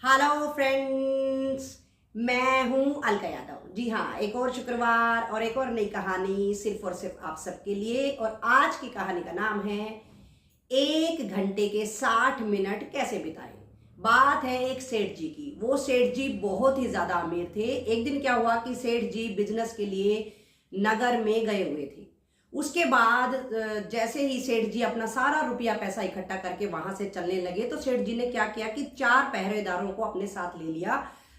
Hello friends, मैं हूं अलका यादव। जी हाँ, एक और शुक्रवार और एक और नई कहानी सिर्फ और सिर्फ आप सबके लिए। और आज की कहानी का नाम है 1 घंटे के 60 मिनट कैसे बिताएं। बात है एक सेठ जी की। वो सेठ जी बहुत ही ज्यादा अमीर थे। एक दिन क्या हुआ कि सेठ जी बिजनेस के लिए नगर में गए हुए थे। उसके बाद जैसे ही सेठ जी अपना सारा रुपया पैसा इकट्ठा करके वहां से चलने लगे तो सेठ जी ने क्या किया कि 4 पहरेदारों को अपने साथ ले लिया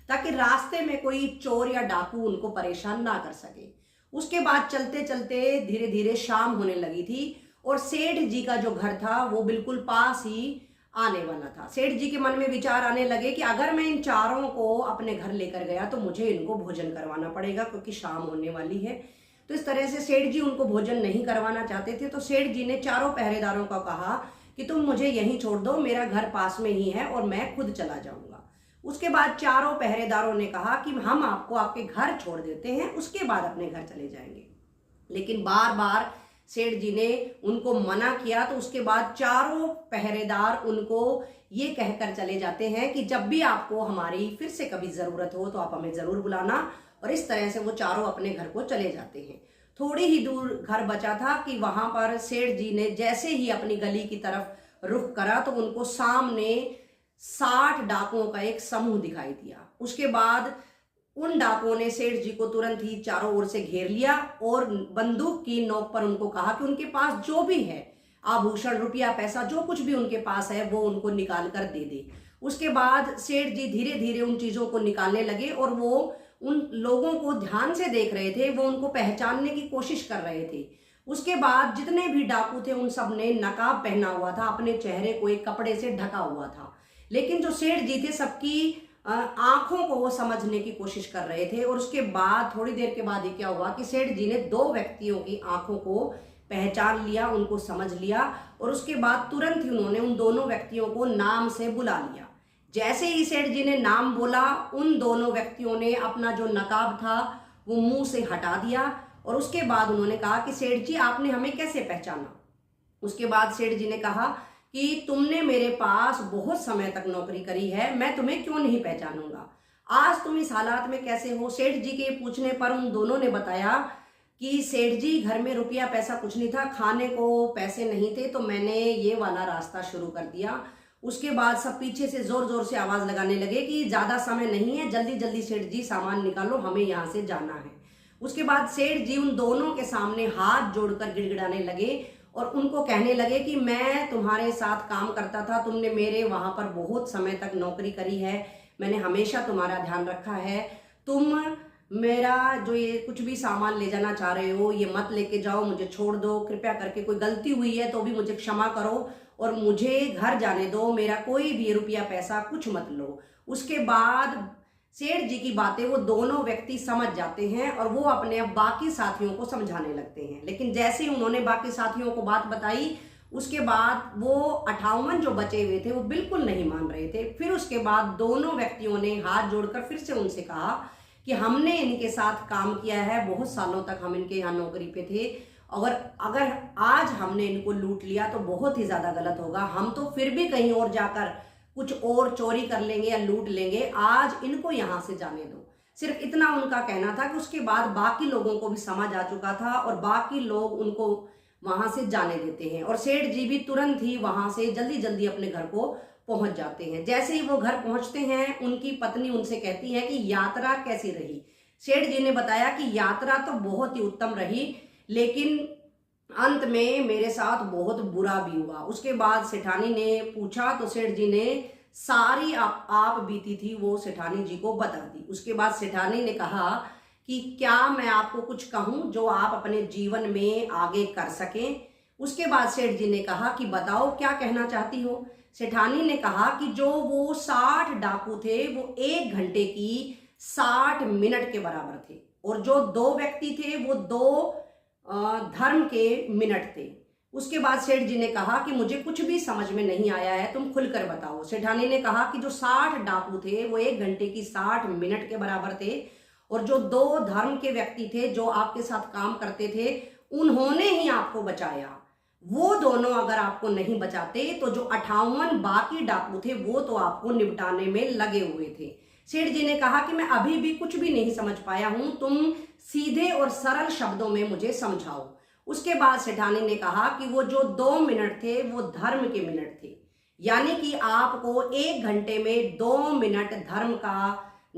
ताकि रास्ते में कोई चोर या डाकू उनको परेशान ना कर सके। उसके बाद चलते चलते धीरे धीरे शाम होने लगी थी और सेठ जी का जो घर था वो बिल्कुल पास ही आने वाला था। सेठ जी के मन में विचार आने लगे कि अगर मैं इन चारों को अपने घर लेकर गया तो मुझे इनको भोजन करवाना पड़ेगा क्योंकि शाम होने वाली है। तो इस तरह से सेठ जी उनको भोजन नहीं करवाना चाहते थे। तो सेठ जी ने चारों पहरेदारों को कहा कि तुम मुझे यहीं छोड़ दो, मेरा घर पास में ही है और मैं खुद चला जाऊंगा। उसके बाद चारों पहरेदारों ने कहा कि हम आपको आपके घर छोड़ देते हैं, उसके बाद अपने घर चले जाएंगे। लेकिन बार बार सेठ जी ने उनको मना किया। तो उसके बाद चारों पहरेदार उनको ये कहकर चले जाते हैं कि जब भी आपको हमारी फिर से कभी जरूरत हो तो आप हमें जरूर बुलाना। और इस तरह से वो चारों अपने घर को चले जाते हैं। थोड़ी ही दूर घर बचा था कि वहां पर सेठ जी ने जैसे ही अपनी गली की तरफ रुख करा तो उनको सामने 60 डाकुओं का एक समूह दिखाई दिया। उसके बाद उन डाकुओं ने सेठ जी को तुरंत ही चारों ओर से घेर लिया और बंदूक की नोक पर उनको कहा कि उनके पास जो भी है आभूषण, रुपया, पैसा, जो कुछ भी उनके पास है वो उनको निकाल कर दे दे। उसके बाद सेठ जी धीरे धीरे उन चीजों को निकालने लगे और वो उन लोगों को ध्यान से देख रहे थे, वो उनको पहचानने की कोशिश कर रहे थे। उसके बाद जितने भी डाकू थे उन सब ने नकाब पहना हुआ था, अपने चेहरे को एक कपड़े से ढका हुआ था। लेकिन जो सेठ जी थे सबकी आंखों को वो समझने की कोशिश कर रहे थे। और उसके बाद थोड़ी देर के बाद ये क्या हुआ कि सेठ जी ने 2 व्यक्तियों की आंखों को पहचान लिया, उनको समझ लिया। और उसके बाद तुरंत ही उन्होंने उन दोनों व्यक्तियों को नाम से बुला लिया। जैसे ही सेठ जी ने नाम बोला उन दोनों व्यक्तियों ने अपना जो नकाब था वो मुंह से हटा दिया। और उसके बाद उन्होंने कहा कि सेठ जी आपने हमें कैसे पहचाना। उसके बाद सेठ जी ने कहा कि तुमने मेरे पास बहुत समय तक नौकरी करी है, मैं तुम्हें क्यों नहीं पहचानूंगा, आज तुम इस हालात में कैसे हो। सेठ जी के पूछने पर उन दोनों ने बताया कि सेठ जी घर में रुपया पैसा कुछ नहीं था, खाने को पैसे नहीं थे, तो मैंने ये वाला रास्ता शुरू कर दिया। उसके बाद सब पीछे से जोर जोर से आवाज लगाने लगे कि ज्यादा समय नहीं है, जल्दी जल्दी सेठ जी सामान निकालो, हमें यहाँ से जाना है। उसके बाद सेठ जी उन दोनों के सामने हाथ जोड़कर गिड़गिड़ाने लगे और उनको कहने लगे कि मैं तुम्हारे साथ काम करता था, तुमने मेरे वहां पर बहुत समय तक नौकरी करी है, मैंने हमेशा तुम्हारा ध्यान रखा है, तुम मेरा जो ये कुछ भी सामान ले जाना चाह रहे हो ये मत लेके जाओ, मुझे छोड़ दो, कृपया करके कोई गलती हुई है तो भी मुझे क्षमा करो और मुझे घर जाने दो, मेरा कोई भी रुपया पैसा कुछ मत लो। उसके बाद सेठ जी की बातें वो दोनों व्यक्ति समझ जाते हैं और वो अपने बाकी साथियों को समझाने लगते हैं। लेकिन जैसे ही उन्होंने बाकी साथियों को बात बताई उसके बाद वो 58 जो बचे हुए थे वो बिल्कुल नहीं मान रहे थे। फिर उसके बाद दोनों व्यक्तियों ने हाथ जोड़कर फिर से उनसे कहा कि हमने इनके साथ काम किया है, बहुत सालों तक हम इनके यहाँ नौकरी पे थे और अगर आज हमने इनको लूट लिया तो बहुत ही ज्यादा गलत होगा, हम तो फिर भी कहीं और जाकर कुछ और चोरी कर लेंगे या लूट लेंगे, आज इनको यहाँ से जाने दो। सिर्फ इतना उनका कहना था कि उसके बाद बाकी लोगों को भी समझ आ चुका था और बाकी लोग उनको वहां से जाने देते हैं। और सेठ जी भी तुरंत ही वहां से जल्दी जल्दी अपने घर को पहुंच जाते हैं। जैसे ही वो घर पहुंचते हैं उनकी पत्नी उनसे कहती है कि यात्रा कैसी रही। सेठ जी ने बताया कि यात्रा तो बहुत ही उत्तम रही, लेकिन अंत में मेरे साथ बहुत बुरा भी हुआ। उसके बाद सेठानी ने पूछा तो सेठ जी ने सारी आप बीती थी वो सेठानी जी को बता दी। उसके बाद सेठानी ने कहा कि क्या मैं आपको कुछ कहूं जो आप अपने जीवन में आगे कर सकें। उसके बाद सेठ जी ने कहा कि बताओ क्या कहना चाहती हो। सेठानी ने कहा कि जो वो 60 डाकू थे वो 1 घंटे की 60 मिनट के बराबर थे और जो 2 व्यक्ति थे वो 2 धर्म के मिनट थे। उसके बाद सेठ जी ने कहा कि मुझे कुछ भी समझ में नहीं आया है, तुम खुलकर बताओ। सेठानी ने कहा कि जो 60 डाकू थे वो 1 घंटे की 60 मिनट के बराबर थे और जो 2 धर्म के व्यक्ति थे जो आपके साथ काम करते थे उन्होंने ही आपको बचाया। वो दोनों अगर आपको नहीं बचाते तो जो 58 बाकी डाकू थे वो तो आपको निपटाने में लगे हुए थे। सेठ जी ने कहा कि मैं अभी भी कुछ भी नहीं समझ पाया हूं, तुम सीधे और सरल शब्दों में मुझे समझाओ। उसके बाद सेठानी ने कहा कि वो जो 2 मिनट थे वो धर्म के मिनट थे, यानी कि आपको 1 घंटे में 2 मिनट धर्म का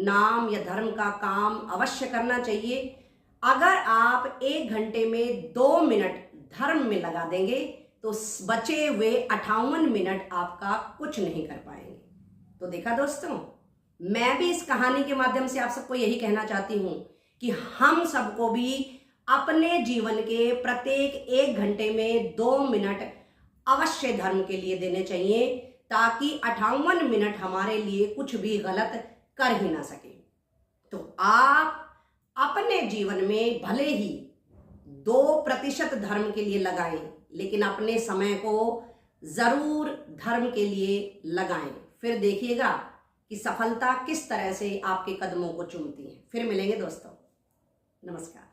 नाम या धर्म का काम अवश्य करना चाहिए। अगर आप 1 घंटे में 2 मिनट धर्म में लगा देंगे तो बचे हुए 58 मिनट आपका कुछ नहीं कर पाएंगे। तो देखा दोस्तों, मैं भी इस कहानी के माध्यम से आप सबको यही कहना चाहती हूं कि हम सबको भी अपने जीवन के प्रत्येक 1 घंटे में 2 मिनट अवश्य धर्म के लिए देने चाहिए, ताकि 58 मिनट हमारे लिए कुछ भी गलत कर ही ना सके। तो आप अपने जीवन में भले ही 2% धर्म के लिए लगाएं, लेकिन अपने समय को जरूर धर्म के लिए लगाएं। फिर देखिएगा कि सफलता किस तरह से आपके कदमों को चूमती है। फिर मिलेंगे दोस्तों, नमस्कार।